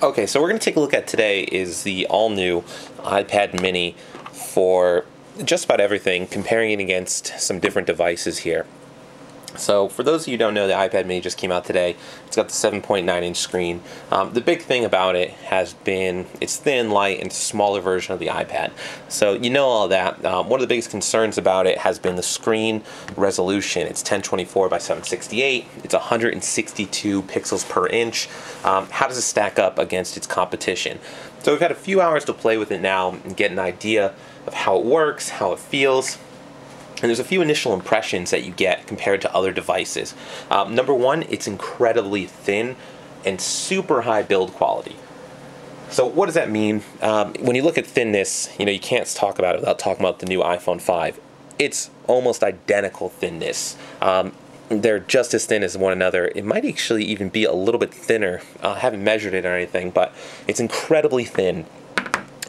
Okay, so we're going to take a look at today is the all-new iPad mini for just about everything, comparing it against some different devices here. So for those of you who don't know, the iPad mini just came out today. It's got the 7.9-inch screen. The big thing about it has been it's thin, light, and smaller version of the iPad. So you know all that. One of the biggest concerns about it has been the screen resolution. It's 1024 by 768. It's 162 pixels per inch. How does it stack up against its competition? So we've had a few hours to play with it now and get an idea of how it works, how it feels. And there's a few initial impressions that you get compared to other devices. Number one, it's incredibly thin and super high build quality. So what does that mean? When you look at thinness, you can't talk about it without talking about the new iPhone 5. It's almost identical thinness. They're just as thin as one another. It might actually even be a little bit thinner. I haven't measured it or anything, but it's incredibly thin.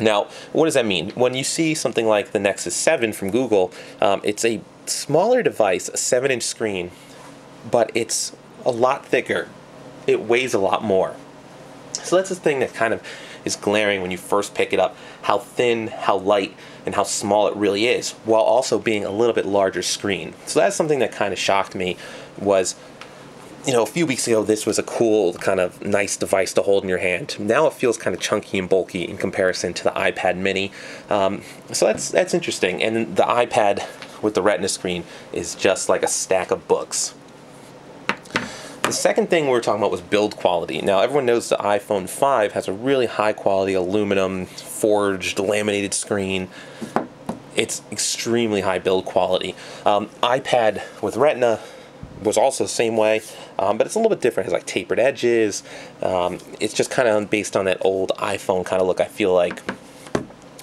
Now, what does that mean? When you see something like the Nexus 7 from Google, it's a smaller device, a 7-inch screen, but it's a lot thicker. It weighs a lot more. So that's the thing that kind of is glaring when you first pick it up, how thin, how light, and how small it really is, while also being a little bit larger screen. So that's something that kind of shocked me was, a few weeks ago, this was a cool, kind of nice device to hold in your hand. Now it feels kind of chunky and bulky in comparison to the iPad mini. So that's interesting. And the iPad with the Retina screen is just like a stack of books. The second thing we were talking about was build quality. Now, everyone knows the iPhone 5 has a really high quality aluminum, forged, laminated screen. It's extremely high build quality. iPad with Retina was also the same way, but it's a little bit different. It has like tapered edges. It's just kind of based on that old iPhone kind of look, I feel like.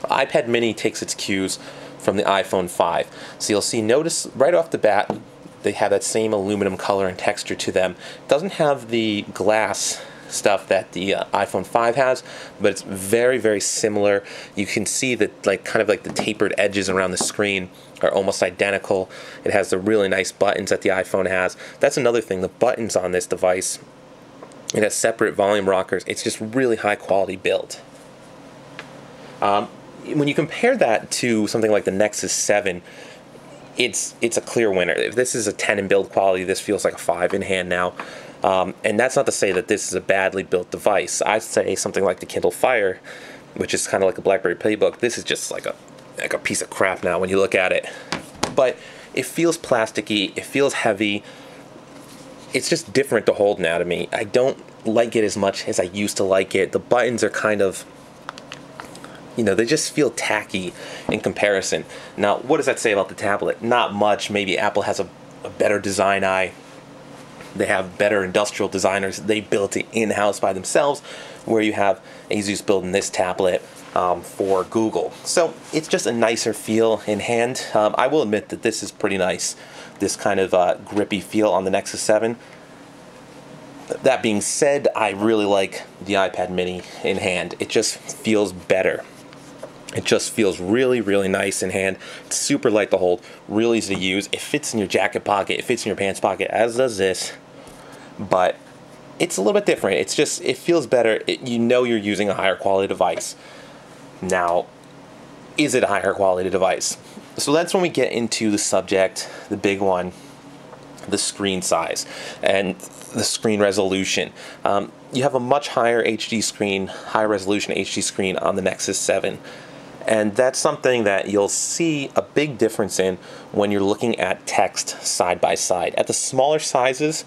iPad mini takes its cues from the iPhone 5. So notice right off the bat, they have that same aluminum color and texture to them. It doesn't have the glass stuff that the iPhone 5 has, but it's very, very similar. You can see that kind of like the tapered edges around the screen are almost identical. It has the really nice buttons that the iPhone has. That's another thing, the buttons on this device. It has separate volume rockers. It's just really high quality build. When you compare that to something like the Nexus 7, it's a clear winner. If this is a 10 in build quality, this feels like a 5 in hand now. And that's not to say that this is a badly built device. I'd say something like the Kindle Fire, which is kind of like a BlackBerry Playbook, this is just like a piece of crap now when you look at it. But it feels plasticky, it feels heavy. It's just different to hold now to me. I don't like it as much as I used to like it. The buttons are kind of, they just feel tacky in comparison. Now, what does that say about the tablet? Not much. Maybe Apple has a better design eye. They have better industrial designers. They built it in-house by themselves, where you have Asus building this tablet for Google. So it's just a nicer feel in hand. I will admit that this is pretty nice, this kind of grippy feel on the Nexus 7. That being said, I really like the iPad mini in hand. It just feels better. It just feels really, really nice in hand. It's super light to hold, really easy to use. It fits in your jacket pocket, it fits in your pants pocket, as does this. But it's a little bit different. It feels better. You're using a higher quality device. Now, is it a higher quality device? So that's when we get into the subject, the big one, the screen size and the screen resolution. You have a much higher HD screen, high resolution HD screen on the Nexus 7. And that's something that you'll see a big difference in when you're looking at text side by side. At the smaller sizes,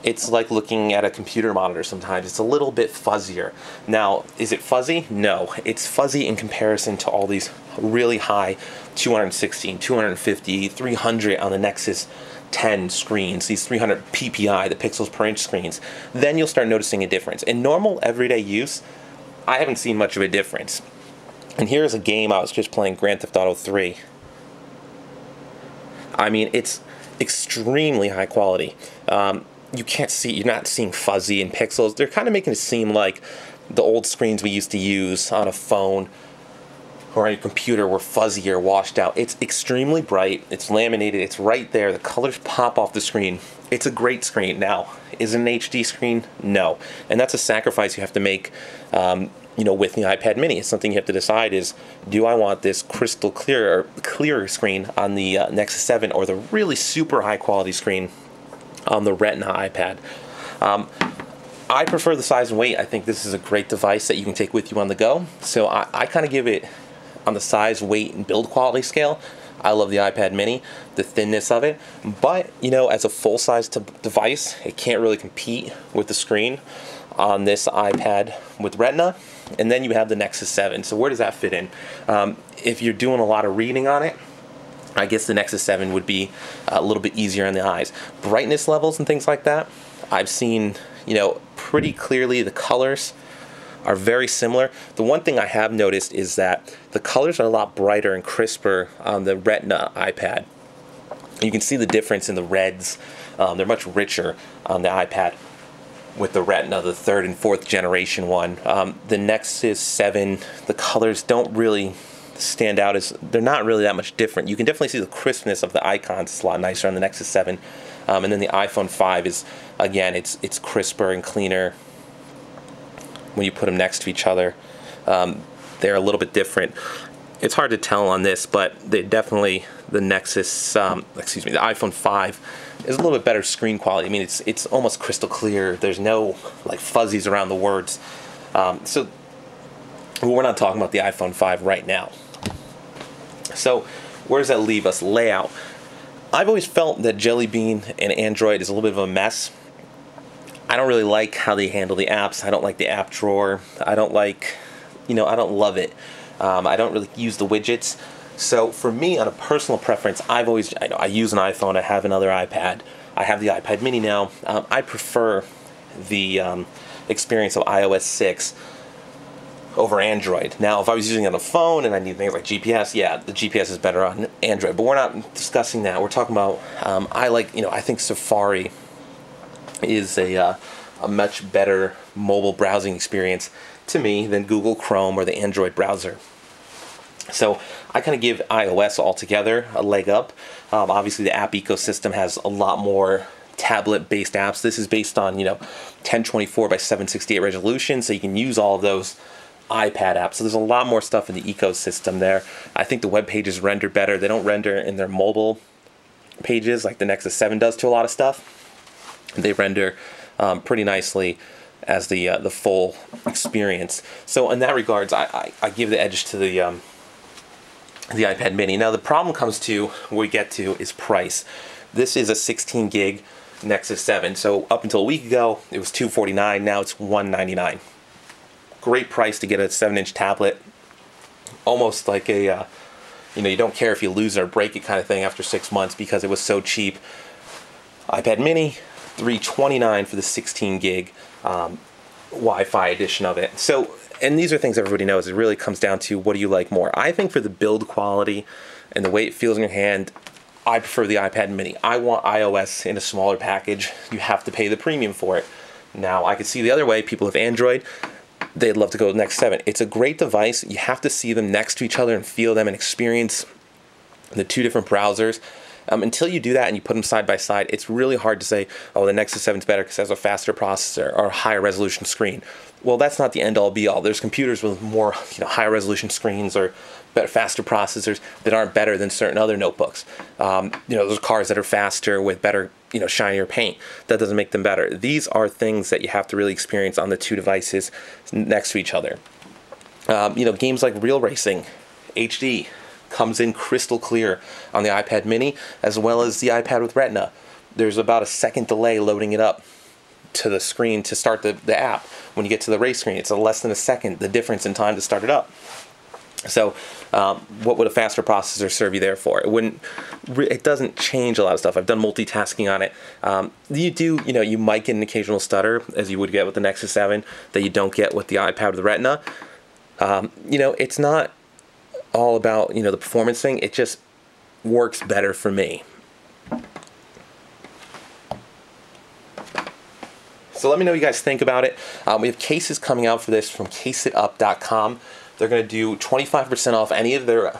it's like looking at a computer monitor sometimes. It's a little bit fuzzier. Now, is it fuzzy? No. It's fuzzy in comparison to all these really high 216, 250, 300 on the Nexus 10 screens, these 300 PPI, the pixels per inch screens. Then you'll start noticing a difference. In normal everyday use, I haven't seen much of a difference. And here's a game I was just playing, Grand Theft Auto 3. I mean, it's extremely high quality. You're not seeing fuzzy and pixels. They're kind of making it seem like the old screens we used to use on a phone or on a computer were fuzzy or washed out. It's extremely bright. It's laminated. It's right there. The colors pop off the screen. It's a great screen. Now, is it an HD screen? No. And that's a sacrifice you have to make, with the iPad mini. It's something you have to decide is, do I want this crystal clearer screen on the Nexus 7 or the really super high quality screen on the Retina iPad? I prefer the size and weight. I think this is a great device that you can take with you on the go. So I kind of give it, on the size, weight, and build quality scale, I love the iPad mini, the thinness of it. But, as a full-size device, it can't really compete with the screen on this iPad with Retina. And then you have the Nexus 7. So where does that fit in? If you're doing a lot of reading on it, I guess the Nexus 7 would be a little bit easier on the eyes. Brightness levels and things like that, I've seen, pretty clearly the colors are very similar. The one thing I have noticed is that the colors are a lot brighter and crisper on the Retina iPad. You can see the difference in the reds. They're much richer on the iPad with the Retina, the 3rd and 4th generation one. The Nexus 7, the colors don't really stand out as, they're not really that much different. You can definitely see the crispness of the icons. It's a lot nicer on the Nexus 7. And then the iPhone 5 is, again, it's crisper and cleaner when you put them next to each other. They're a little bit different. It's hard to tell on this, but they definitely, the Nexus, the iPhone 5 is a little bit better screen quality. I mean, it's almost crystal clear. There's no like fuzzies around the words. So we're not talking about the iPhone 5 right now. So where does that leave us? Layout. I've always felt that Jelly Bean and Android is a little bit of a mess. I don't really like how they handle the apps. I don't like the app drawer. I don't like, I don't love it. I don't really use the widgets. So for me, on a personal preference, I use an iPhone. I have another iPad. I have the iPad mini now. I prefer the experience of iOS 6 over Android. Now, if I was using it on a phone and I need things like GPS, yeah, the GPS is better on Android. But we're not discussing that. We're talking about, I think Safari is a much better mobile browsing experience to me than Google Chrome or the Android browser. So I kind of give iOS altogether a leg up. Obviously, the app ecosystem has a lot more tablet-based apps. This is based on 1024 by 768 resolution, so you can use all of those iPad apps. So there's a lot more stuff in the ecosystem there. I think the web pages render better. They don't render in their mobile pages like the Nexus 7 does to a lot of stuff. They render pretty nicely as the full experience. So in that regards, I give the edge to the iPad mini. Now the problem comes to, where we get to, is price. This is a 16 gig Nexus 7. So up until a week ago, it was $249. Now it's $199. Great price to get a 7-inch tablet. Almost like a, you don't care if you lose or break it kind of thing after 6 months because it was so cheap. iPad mini, $329 for the 16 gig Wi-Fi edition of it. So, and these are things everybody knows. It really comes down to, what do you like more? I think for the build quality and the way it feels in your hand, I prefer the iPad mini. I want iOS in a smaller package. You have to pay the premium for it. Now, I could see the other way. People have Android. They'd love to go to the Nexus 7. It's a great device. You have to see them next to each other and feel them and experience the two different browsers. Until you do that and you put them side by side, it's really hard to say, oh, the Nexus 7 is better because it has a faster processor or a higher resolution screen. Well, that's not the end-all be-all. There's computers with more higher resolution screens or better, faster processors that aren't better than certain other notebooks. There's cars that are faster with better, shinier paint. That doesn't make them better. These are things that you have to really experience on the two devices next to each other. Games like Real Racing HD comes in crystal clear on the iPad mini, as well as the iPad with Retina. There's about a second delay loading it up to the screen to start the app. When you get to the race screen, it's less than a second, the difference in time to start it up. So what would a faster processor serve you there for? It doesn't change a lot of stuff. I've done multitasking on it. You might get an occasional stutter, as you would get with the Nexus 7, that you don't get with the iPad with the Retina. It's not all about, the performance thing. It just works better for me. So let me know what you guys think about it. We have cases coming out for this from caseitup.com. they're going to do 25% off any of their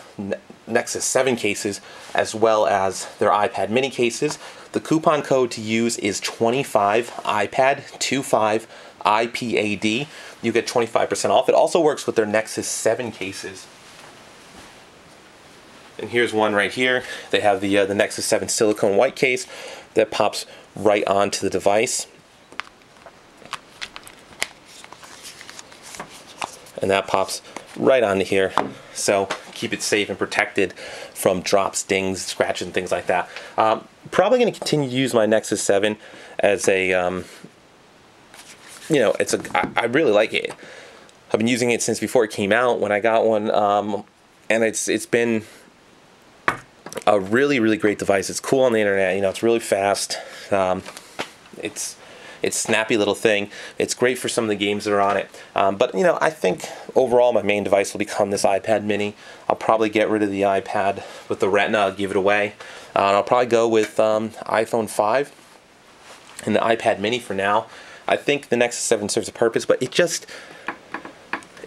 Nexus 7 cases, as well as their iPad mini cases. The coupon code to use is 25iPad, 25 IPAD. You get 25% off. It also works with their Nexus 7 cases. And here's one right here. They have the Nexus 7 silicone white case that pops right onto the device. And that pops right onto here. So keep it safe and protected from drops, dings, scratches, and things like that. Probably going to continue to use my Nexus 7 as a, you know, I really like it. I've been using it since before it came out when I got one, and it's been a really, really great device. It's cool on the internet. You know, it's really fast. It's snappy little thing. It's great for some of the games that are on it. But, you know, I think overall my main device will become this iPad mini. I'll probably get rid of the iPad with the Retina. I'll give it away. And I'll probably go with iPhone 5 and the iPad mini for now. I think the Nexus 7 serves a purpose, but it just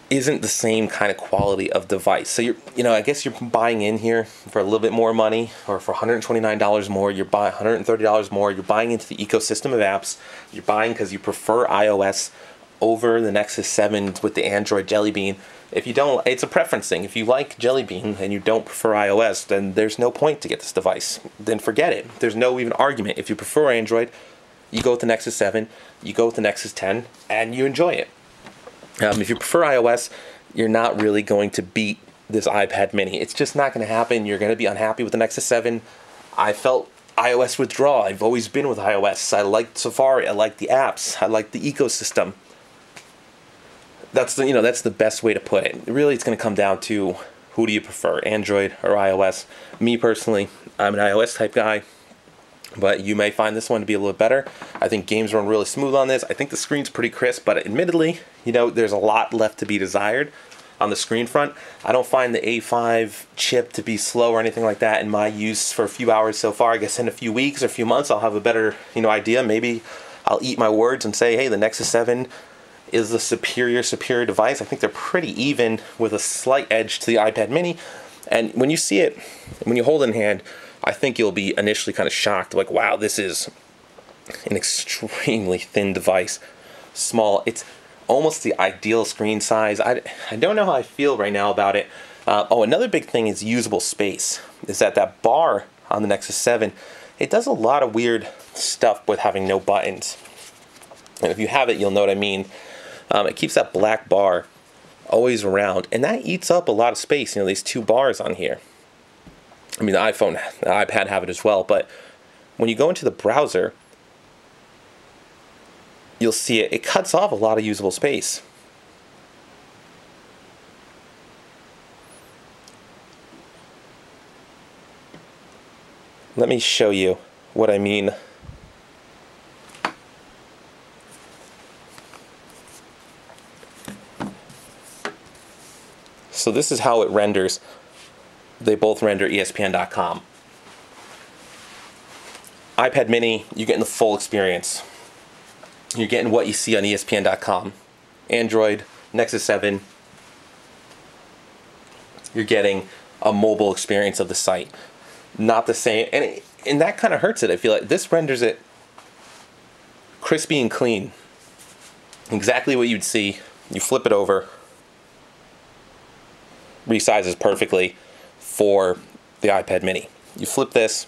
isn't the same kind of quality of device. So I guess you're buying in here for a little bit more money, or for $129 more, you're buying $130 more, you're buying into the ecosystem of apps, you're buying because you prefer iOS over the Nexus 7 with the Android Jelly Bean. If you don't, it's a preference thing. If you like Jelly Bean and you don't prefer iOS, then there's no point to get this device. Then forget it. There's no even argument. If you prefer Android, you go with the Nexus 7, you go with the Nexus 10, and you enjoy it. If you prefer iOS, you're not really going to beat this iPad mini. It's just not going to happen. You're going to be unhappy with the Nexus 7. I felt iOS withdrawal. I've always been with iOS. I liked Safari. I liked the apps. I liked the ecosystem. That's the best way to put it. Really, it's going to come down to who do you prefer, Android or iOS. Me personally, I'm an iOS type guy, but you may find this one to be a little better. I think games run really smooth on this. I think the screen's pretty crisp, but admittedly, there's a lot left to be desired on the screen front. I don't find the A5 chip to be slow or anything like that in my use for a few hours so far. I guess in a few weeks or a few months, I'll have a better, idea. Maybe I'll eat my words and say, hey, the Nexus 7 is the superior device. I think they're pretty even with a slight edge to the iPad mini. And when you see it, when you hold it in hand, I think you'll be initially kind of shocked, like, wow, this is an extremely thin device. Small. It's almost the ideal screen size. I don't know how I feel right now about it. Another big thing is usable space. Is that bar on the Nexus 7, it does a lot of weird stuff with having no buttons. And if you have it, you'll know what I mean. It keeps that black bar always around, and that eats up a lot of space. These two bars on here. I mean, the iPhone, the iPad have it as well, but when you go into the browser, you'll see it cuts off a lot of usable space. Let me show you what I mean. So this is how it renders. They both render ESPN.com. iPad mini, you're getting the full experience. You're getting what you see on ESPN.com. Android, Nexus 7, you're getting a mobile experience of the site. Not the same, and that kind of hurts it. I feel like this renders it crispy and clean. Exactly what you'd see. You flip it over, resizes perfectly for the iPad mini. You flip this,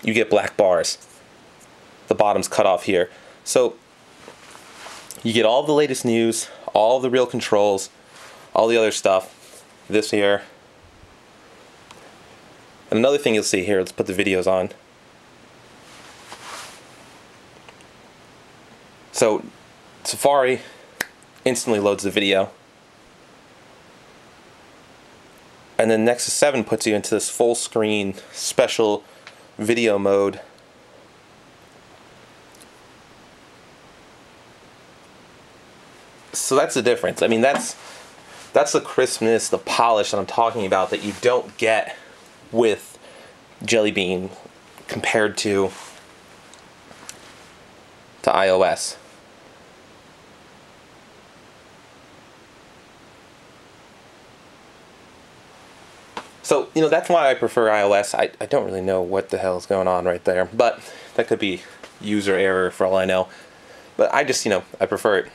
you get black bars. The bottom's cut off here. So you get all the latest news, all the real controls, all the other stuff. This here. And another thing you'll see here, let's put the videos on. So Safari instantly loads the video. And then Nexus 7 puts you into this full screen special video mode. So that's the difference. I mean, that's the crispness, the polish that I'm talking about that you don't get with Jelly Bean compared to iOS. So, that's why I prefer iOS. I don't really know what the hell is going on right there, but that could be user error for all I know. But I just, I prefer it.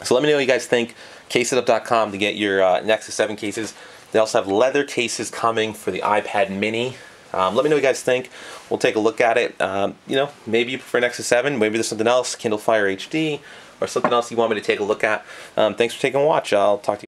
So let me know what you guys think. Caseitup.com to get your Nexus 7 cases. They also have leather cases coming for the iPad mini. Let me know what you guys think. We'll take a look at it. Maybe you prefer Nexus 7. Maybe there's something else, Kindle Fire HD, or something else you want me to take a look at. Thanks for taking a watch. I'll talk to you.